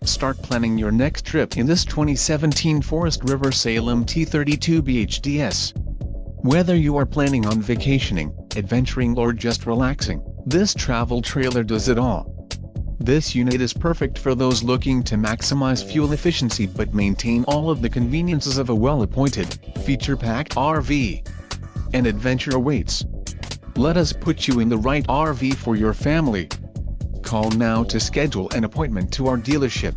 Start planning your next trip in this 2017 Forest River Salem T32BHDS. Whether you are planning on vacationing, adventuring or just relaxing, this travel trailer does it all. This unit is perfect for those looking to maximize fuel efficiency but maintain all of the conveniences of a well-appointed, feature-packed RV. An adventure awaits. Let us put you in the right RV for your family. Call now to schedule an appointment to our dealership.